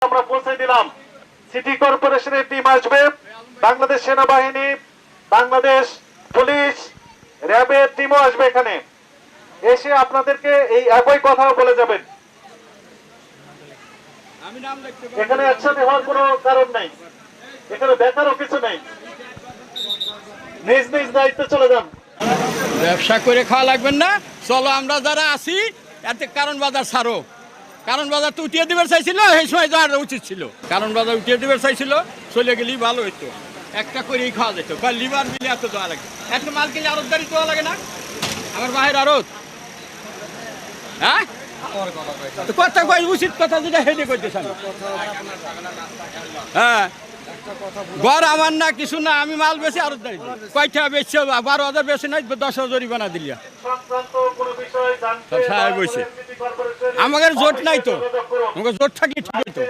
আমরা পৌঁছে দিলাম। সিটি কর্পোরেশনের টিম আসবে, বাংলাদেশ সেনাবাহিনী, বাংলাদেশ পুলিশ, র্যাবের টিমও আসবে এখানে, এসে আপনাদেরকে এই একই কথা বলে যাবেন। এখানে একসাথে হওয়ার কোনো কারণ নাই, এখানে দেখারও কিছু নেই, নিজ নিজ দায়িত্বে চলে যান। ব্যবসা করে খাওয়া লাগবেন না, চলো আমরা যারা আছি এতে কারণ বাজার ছাড়ো। কারণ বাজার তো উঠিয়ে দেবার চাইছিল, এই সময় যাওয়ার উচিত ছিল। কারণ বাজার উঠিয়ে দেবার চাইছিল, চলে গেলেই ভালো হইতো, একটা করেই খাওয়া যেত। বা লিভার মিলে এত দেওয়া লাগে, একটা মাল কিনে আরতদারি দেওয়া লাগে না আমার বাহের আরত। হ্যাঁ কথা কই, উচিত কথা যেটা হেঁটে করতেছেন। হ্যাঁ ঘর আমার না, কিছু না, আমি মাল বেশি আরতদারি কয়টা বেশি 12,000 বেশি নাই, 10,000 জরিমানা দিলিয়া সাহেব বসে। আমাদের জোট নাই তো, আমাকে জোট থাকি ঠিক হইতো।